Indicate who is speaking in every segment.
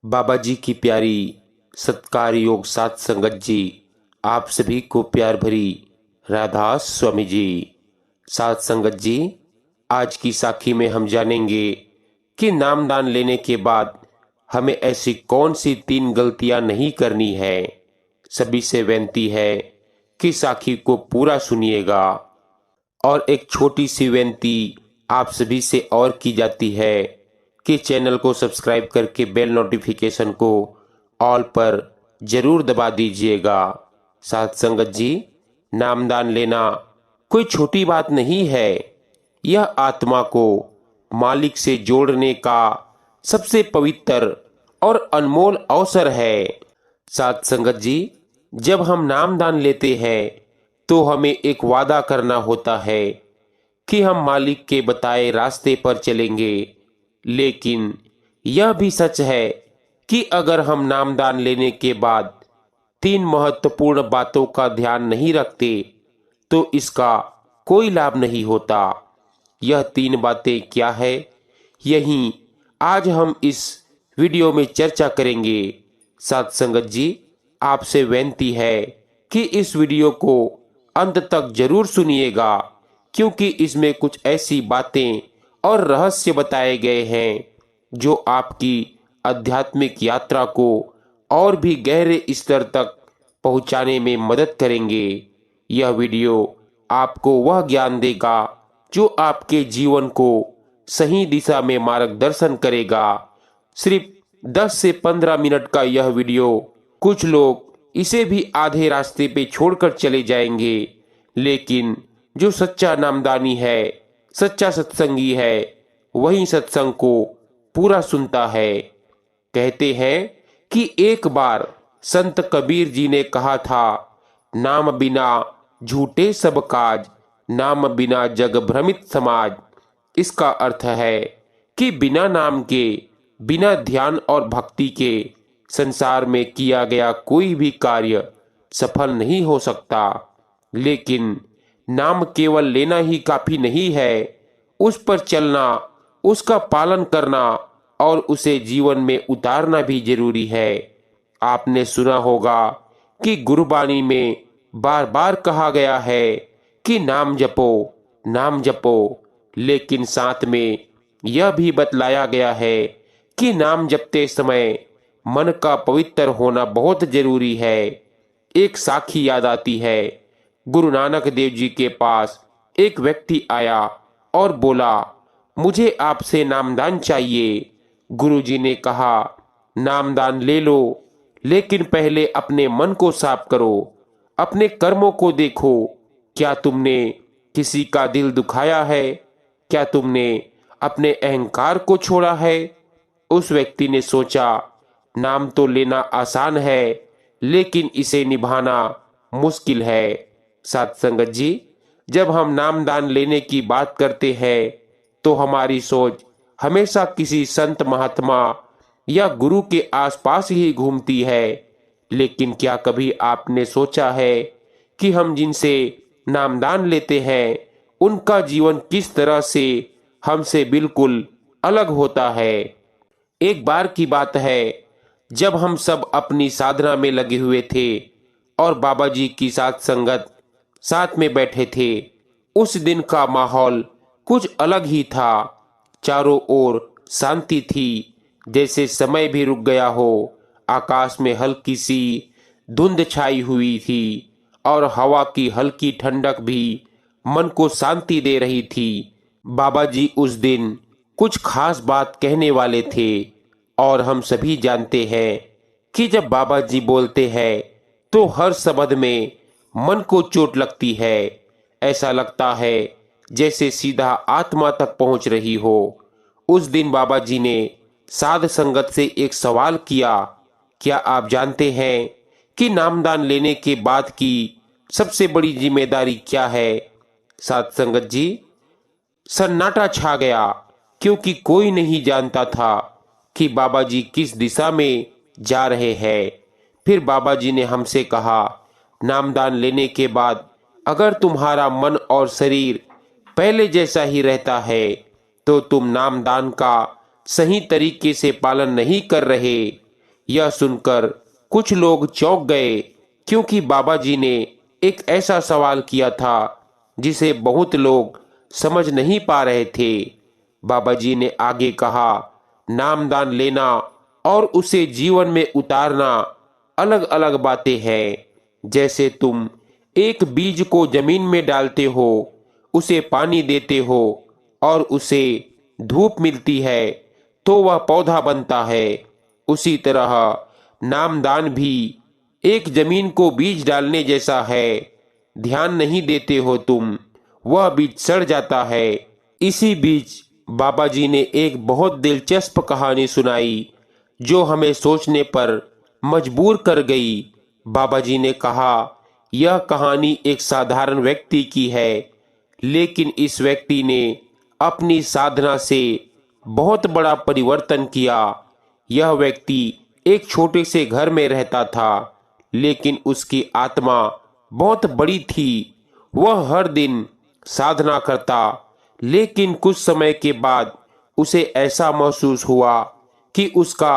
Speaker 1: बाबा जी की प्यारी सत्कार योग सात संगत जी, आप सभी को प्यार भरी राधा स्वामी जी। सात संगत जी, आज की साखी में हम जानेंगे कि नामदान लेने के बाद हमें ऐसी कौन सी तीन गलतियां नहीं करनी है। सभी से विनती है कि साखी को पूरा सुनिएगा। और एक छोटी सी विनती आप सभी से और की जाती है कि चैनल को सब्सक्राइब करके बेल नोटिफिकेशन को ऑल पर जरूर दबा दीजिएगा। साथ संगत जी, नामदान लेना कोई छोटी बात नहीं है। यह आत्मा को मालिक से जोड़ने का सबसे पवित्र और अनमोल अवसर है। साथ संगत जी, जब हम नामदान लेते हैं तो हमें एक वादा करना होता है कि हम मालिक के बताए रास्ते पर चलेंगे। लेकिन यह भी सच है कि अगर हम नामदान लेने के बाद तीन महत्वपूर्ण बातों का ध्यान नहीं रखते तो इसका कोई लाभ नहीं होता। यह तीन बातें क्या है, यही आज हम इस वीडियो में चर्चा करेंगे। साथ संगत जी, आपसे विनती है कि इस वीडियो को अंत तक जरूर सुनिएगा, क्योंकि इसमें कुछ ऐसी बातें और रहस्य बताए गए हैं जो आपकी आध्यात्मिक यात्रा को और भी गहरे स्तर तक पहुंचाने में मदद करेंगे। यह वीडियो आपको वह ज्ञान देगा जो आपके जीवन को सही दिशा में मार्गदर्शन करेगा। सिर्फ 10 से 15 मिनट का यह वीडियो, कुछ लोग इसे भी आधे रास्ते पे छोड़कर चले जाएंगे, लेकिन जो सच्चा नामदानी है, सच्चा सत्संगी है, वही सत्संग को पूरा सुनता है। कहते हैं कि एक बार संत कबीर जी ने कहा था, नाम बिना झूठे सब काज, नाम बिना जग भ्रमित समाज। इसका अर्थ है कि बिना नाम के, बिना ध्यान और भक्ति के संसार में किया गया कोई भी कार्य सफल नहीं हो सकता। लेकिन नाम केवल लेना ही काफी नहीं है, उस पर चलना, उसका पालन करना और उसे जीवन में उतारना भी जरूरी है। आपने सुना होगा कि गुरबानी में बार बार कहा गया है कि नाम जपो, नाम जपो, लेकिन साथ में यह भी बतलाया गया है कि नाम जपते समय मन का पवित्र होना बहुत जरूरी है। एक साखी याद आती है। गुरु नानक देव जी के पास एक व्यक्ति आया और बोला, मुझे आपसे नामदान चाहिए। गुरु जी ने कहा, नामदान ले लो, लेकिन पहले अपने मन को साफ करो, अपने कर्मों को देखो। क्या तुमने किसी का दिल दुखाया है? क्या तुमने अपने अहंकार को छोड़ा है? उस व्यक्ति ने सोचा, नाम तो लेना आसान है, लेकिन इसे निभाना मुश्किल है। साथ संगत जी, जब हम नामदान लेने की बात करते हैं तो हमारी सोच हमेशा किसी संत महात्मा या गुरु के आसपास ही घूमती है। लेकिन क्या कभी आपने सोचा है कि हम जिनसे नामदान लेते हैं उनका जीवन किस तरह से हमसे बिल्कुल अलग होता है। एक बार की बात है, जब हम सब अपनी साधना में लगे हुए थे और बाबा जी की साथ संगत साथ में बैठे थे। उस दिन का माहौल कुछ अलग ही था। चारों ओर शांति थी, जैसे समय भी रुक गया हो। आकाश में हल्की सी धुंध छाई हुई थी और हवा की हल्की ठंडक भी मन को शांति दे रही थी। बाबा जी उस दिन कुछ खास बात कहने वाले थे और हम सभी जानते हैं कि जब बाबा जी बोलते हैं तो हर शब्द में मन को चोट लगती है। ऐसा लगता है जैसे सीधा आत्मा तक पहुंच रही हो। उस दिन बाबा जी ने साध संगत से एक सवाल किया, क्या आप जानते हैं कि नामदान लेने के बाद की सबसे बड़ी जिम्मेदारी क्या है? साध संगत जी, सन्नाटा छा गया, क्योंकि कोई नहीं जानता था कि बाबा जी किस दिशा में जा रहे हैं। फिर बाबा जी ने हमसे कहा, नामदान लेने के बाद अगर तुम्हारा मन और शरीर पहले जैसा ही रहता है तो तुम नामदान का सही तरीके से पालन नहीं कर रहे। यह सुनकर कुछ लोग चौंक गए, क्योंकि बाबा जी ने एक ऐसा सवाल किया था जिसे बहुत लोग समझ नहीं पा रहे थे। बाबा जी ने आगे कहा, नामदान लेना और उसे जीवन में उतारना अलग अलग बातें हैं। जैसे तुम एक बीज को जमीन में डालते हो, उसे पानी देते हो और उसे धूप मिलती है तो वह पौधा बनता है। उसी तरह नामदान भी एक जमीन को बीज डालने जैसा है। ध्यान नहीं देते हो तुम, वह बीज सड़ जाता है। इसी बीच बाबा जी ने एक बहुत दिलचस्प कहानी सुनाई जो हमें सोचने पर मजबूर कर गई। बाबा जी ने कहा, यह कहानी एक साधारण व्यक्ति की है, लेकिन इस व्यक्ति ने अपनी साधना से बहुत बड़ा परिवर्तन किया। यह व्यक्ति एक छोटे से घर में रहता था, लेकिन उसकी आत्मा बहुत बड़ी थी। वह हर दिन साधना करता, लेकिन कुछ समय के बाद उसे ऐसा महसूस हुआ कि उसका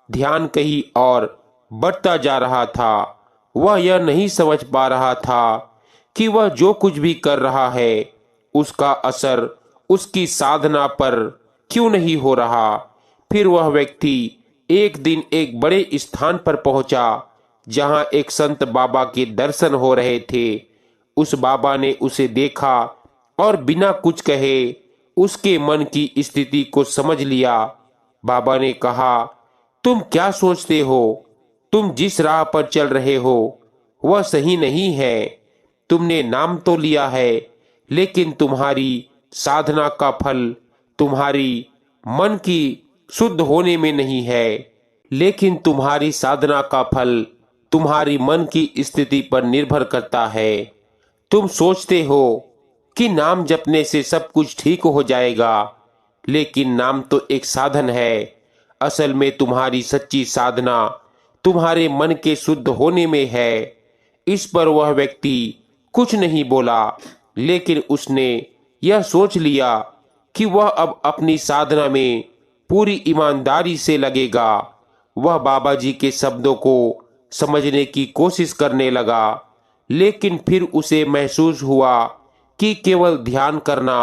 Speaker 1: ध्यान कहीं और बढ़ता जा रहा था। वह यह नहीं समझ पा रहा था कि वह जो कुछ भी कर रहा है उसका असर उसकी साधना पर क्यों नहीं हो रहा। फिर वह व्यक्ति एक दिन एक बड़े स्थान पर पहुंचा जहां एक संत बाबा के दर्शन हो रहे थे। उस बाबा ने उसे देखा और बिना कुछ कहे उसके मन की स्थिति को समझ लिया। बाबा ने कहा, तुम क्या सोचते हो? तुम जिस राह पर चल रहे हो वह सही नहीं है। तुमने नाम तो लिया है, लेकिन तुम्हारी साधना का फल तुम्हारी मन की शुद्ध होने में नहीं है। लेकिन तुम्हारी साधना का फल तुम्हारी मन की स्थिति पर निर्भर करता है। तुम सोचते हो कि नाम जपने से सब कुछ ठीक हो जाएगा, लेकिन नाम तो एक साधन है। असल में तुम्हारी सच्ची साधना तुम्हारे मन के शुद्ध होने में है। इस पर वह व्यक्ति कुछ नहीं बोला, लेकिन उसने यह सोच लिया कि वह अब अपनी साधना में पूरी ईमानदारी से लगेगा। वह बाबा जी के शब्दों को समझने की कोशिश करने लगा, लेकिन फिर उसे महसूस हुआ कि केवल ध्यान करना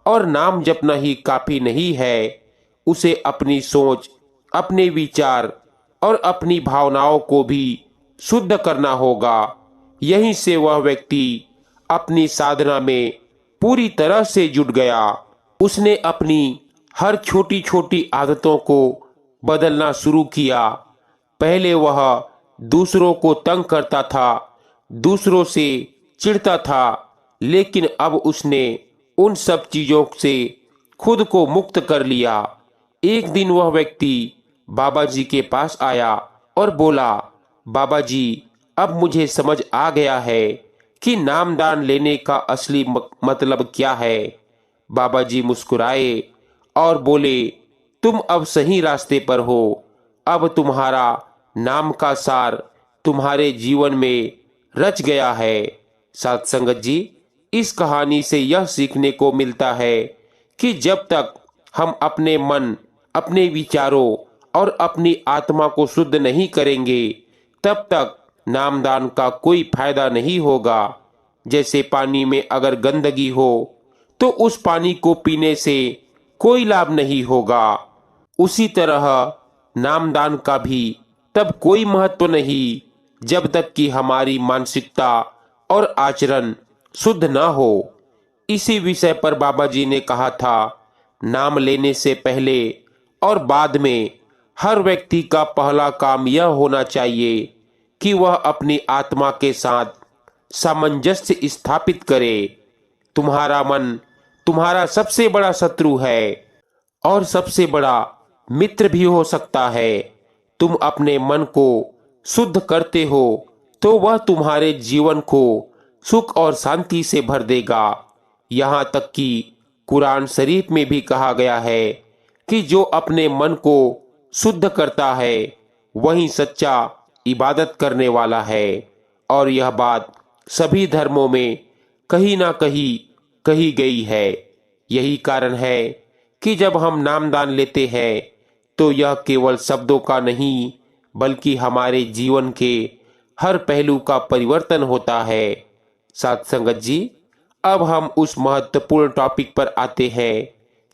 Speaker 1: और नाम जपना ही काफी नहीं है। उसे अपनी सोच, अपने विचार और अपनी भावनाओं को भी शुद्ध करना होगा। यहीं से वह व्यक्ति अपनी साधना में पूरी तरह से जुट गया। उसने अपनी हर छोटी छोटी आदतों को बदलना शुरू किया। पहले वह दूसरों को तंग करता था, दूसरों से चिढ़ता था, लेकिन अब उसने उन सब चीजों से खुद को मुक्त कर लिया। एक दिन वह व्यक्ति बाबा जी के पास आया और बोला, बाबा जी, अब मुझे समझ आ गया है कि नामदान लेने का असली मतलब क्या है। बाबा जी मुस्कुराए और बोले, तुम अब सही रास्ते पर हो। अब तुम्हारा नाम का सार तुम्हारे जीवन में रच गया है। साथ संगत जी, इस कहानी से यह सीखने को मिलता है कि जब तक हम अपने मन, अपने विचारों और अपनी आत्मा को शुद्ध नहीं करेंगे, तब तक नामदान का कोई फायदा नहीं होगा। जैसे पानी में अगर गंदगी हो तो उस पानी को पीने से कोई लाभ नहीं होगा, उसी तरह नामदान का भी तब कोई महत्व नहीं जब तक कि हमारी मानसिकता और आचरण शुद्ध ना हो। इसी विषय पर बाबा जी ने कहा था, नाम लेने से पहले और बाद में हर व्यक्ति का पहला काम यह होना चाहिए कि वह अपनी आत्मा के साथ सामंजस्य स्थापित करे। तुम्हारा मन तुम्हारा सबसे बड़ा शत्रु है और सबसे बड़ा मित्र भी हो सकता है। तुम अपने मन को शुद्ध करते हो तो वह तुम्हारे जीवन को सुख और शांति से भर देगा। यहाँ तक कि कुरान शरीफ में भी कहा गया है कि जो अपने मन को शुद्ध करता है वही सच्चा इबादत करने वाला है। और यह बात सभी धर्मों में कहीं ना कहीं कही गई है। यही कारण है कि जब हम नामदान लेते हैं तो यह केवल शब्दों का नहीं बल्कि हमारे जीवन के हर पहलू का परिवर्तन होता है। साथ संगत जी, अब हम उस महत्वपूर्ण टॉपिक पर आते हैं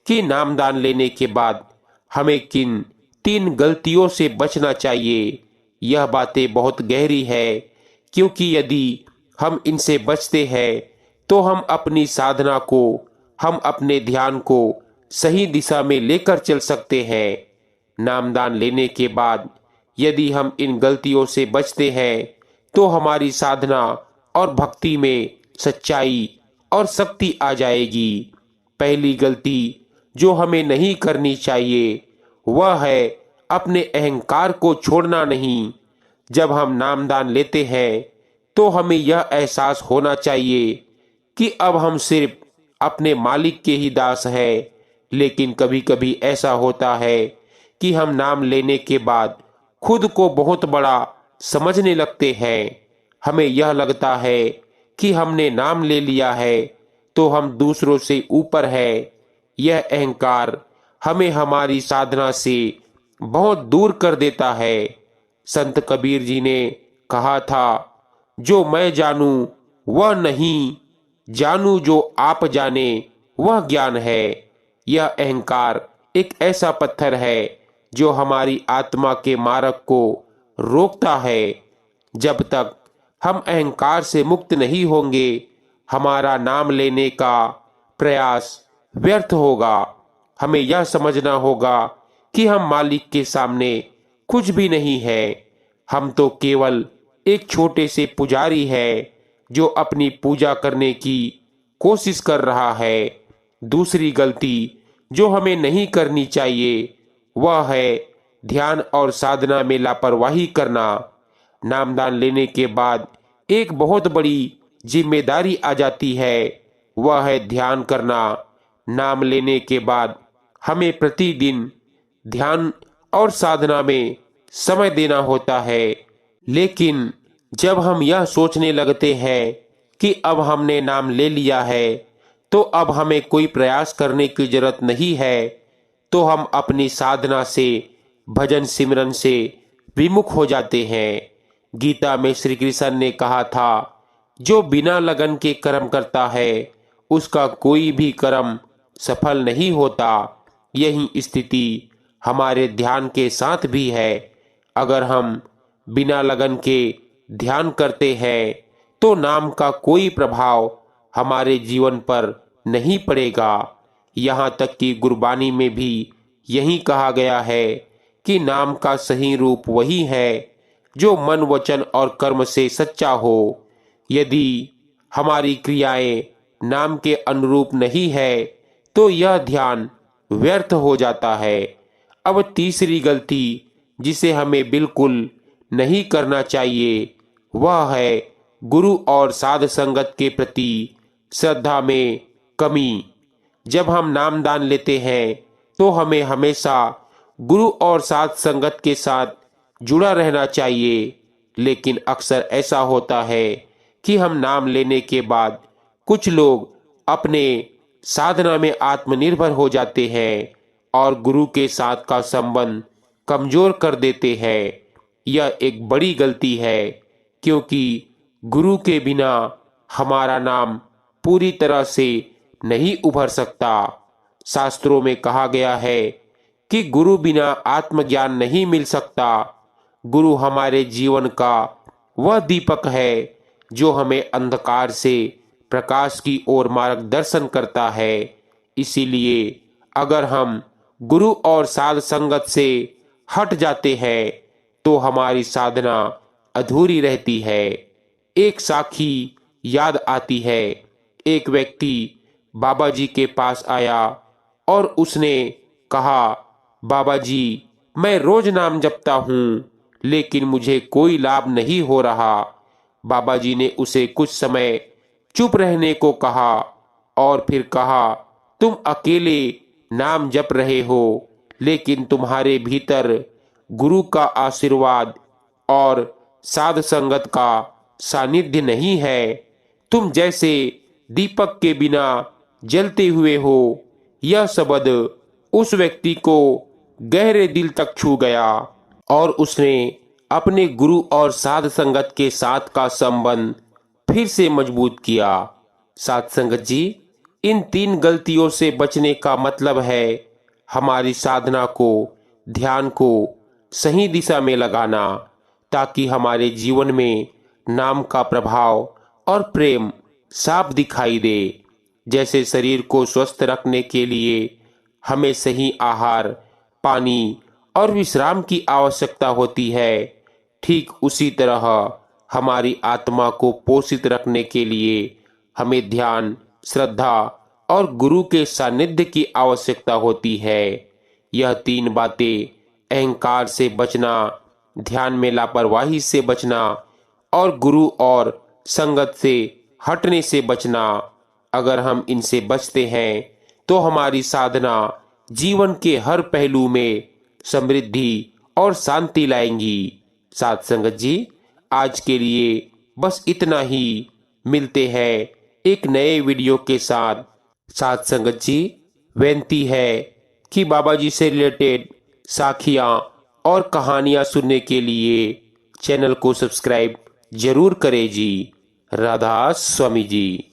Speaker 1: कि नामदान लेने के बाद हमें किन 3 गलतियों से बचना चाहिए। यह बातें बहुत गहरी है, क्योंकि यदि हम इनसे बचते हैं तो हम अपनी साधना को, हम अपने ध्यान को सही दिशा में लेकर चल सकते हैं। नामदान लेने के बाद यदि हम इन गलतियों से बचते हैं तो हमारी साधना और भक्ति में सच्चाई और शक्ति आ जाएगी। पहली गलती जो हमें नहीं करनी चाहिए वह है अपने अहंकार को छोड़ना नहीं। जब हम नामदान लेते हैं तो हमें यह एहसास होना चाहिए कि अब हम सिर्फ अपने मालिक के ही दास हैं। लेकिन कभी कभी ऐसा होता है कि हम नाम लेने के बाद खुद को बहुत बड़ा समझने लगते हैं। हमें यह लगता है कि हमने नाम ले लिया है तो हम दूसरों से ऊपर है। यह अहंकार हमें हमारी साधना से बहुत दूर कर देता है। संत कबीर जी ने कहा था, जो मैं जानूं वह नहीं, जानूं जो आप जाने वह ज्ञान है। यह अहंकार एक ऐसा पत्थर है जो हमारी आत्मा के मार्ग को रोकता है। जब तक हम अहंकार से मुक्त नहीं होंगे, हमारा नाम लेने का प्रयास व्यर्थ होगा। हमें यह समझना होगा कि हम मालिक के सामने कुछ भी नहीं है। हम तो केवल एक छोटे से पुजारी है जो अपनी पूजा करने की कोशिश कर रहा है। दूसरी गलती जो हमें नहीं करनी चाहिए वह है ध्यान और साधना में लापरवाही करना। नामदान लेने के बाद एक बहुत बड़ी जिम्मेदारी आ जाती है, वह है ध्यान करना। नाम लेने के बाद हमें प्रतिदिन ध्यान और साधना में समय देना होता है। लेकिन जब हम यह सोचने लगते हैं कि अब हमने नाम ले लिया है तो अब हमें कोई प्रयास करने की जरूरत नहीं है, तो हम अपनी साधना से, भजन सिमरन से विमुख हो जाते हैं। गीता में श्री कृष्ण ने कहा था, जो बिना लगन के कर्म करता है उसका कोई भी कर्म सफल नहीं होता। यही स्थिति हमारे ध्यान के साथ भी है। अगर हम बिना लगन के ध्यान करते हैं तो नाम का कोई प्रभाव हमारे जीवन पर नहीं पड़ेगा। यहाँ तक कि गुरबानी में भी यही कहा गया है कि नाम का सही रूप वही है जो मन, वचन और कर्म से सच्चा हो। यदि हमारी क्रियाएं नाम के अनुरूप नहीं है तो यह ध्यान व्यर्थ हो जाता है। अब तीसरी गलती जिसे हमें बिल्कुल नहीं करना चाहिए वह है गुरु और साध संगत के प्रति श्रद्धा में कमी। जब हम नामदान लेते हैं तो हमें हमेशा गुरु और साध संगत के साथ जुड़ा रहना चाहिए। लेकिन अक्सर ऐसा होता है कि हम नाम लेने के बाद कुछ लोग अपने साधना में आत्मनिर्भर हो जाते हैं और गुरु के साथ का संबंध कमजोर कर देते हैं। यह एक बड़ी गलती है, क्योंकि गुरु के बिना हमारा नाम पूरी तरह से नहीं उभर सकता। शास्त्रों में कहा गया है कि गुरु बिना आत्मज्ञान नहीं मिल सकता। गुरु हमारे जीवन का वह दीपक है जो हमें अंधकार से प्रकाश की ओर मार्गदर्शन करता है। इसीलिए अगर हम गुरु और साध संगत से हट जाते हैं तो हमारी साधना अधूरी रहती है। एक साखी याद आती है। एक व्यक्ति बाबा जी के पास आया और उसने कहा, बाबा जी, मैं रोज नाम जपता हूँ लेकिन मुझे कोई लाभ नहीं हो रहा। बाबा जी ने उसे कुछ समय चुप रहने को कहा और फिर कहा, तुम अकेले नाम जप रहे हो लेकिन तुम्हारे भीतर गुरु का आशीर्वाद और साध संगत का सानिध्य नहीं है। तुम जैसे दीपक के बिना जलते हुए हो। यह शब्द उस व्यक्ति को गहरे दिल तक छू गया और उसने अपने गुरु और साध संगत के साथ का संबंध फिर से मजबूत किया। साध संगत जी, इन 3 गलतियों से बचने का मतलब है हमारी साधना को, ध्यान को सही दिशा में लगाना, ताकि हमारे जीवन में नाम का प्रभाव और प्रेम साफ दिखाई दे। जैसे शरीर को स्वस्थ रखने के लिए हमें सही आहार, पानी और विश्राम की आवश्यकता होती है, ठीक उसी तरह हमारी आत्मा को पोषित रखने के लिए हमें ध्यान, श्रद्धा और गुरु के सानिध्य की आवश्यकता होती है। यह 3 बातें, अहंकार से बचना, ध्यान में लापरवाही से बचना और गुरु और संगत से हटने से बचना, अगर हम इनसे बचते हैं तो हमारी साधना जीवन के हर पहलू में समृद्धि और शांति लाएंगी। साथ संगत जी, आज के लिए बस इतना ही। मिलते हैं एक नए वीडियो के साथ। साथ संगत जी, बेनती है कि बाबा जी से रिलेटेड साखियां और कहानियां सुनने के लिए चैनल को सब्सक्राइब जरूर करें जी। राधा स्वामी जी।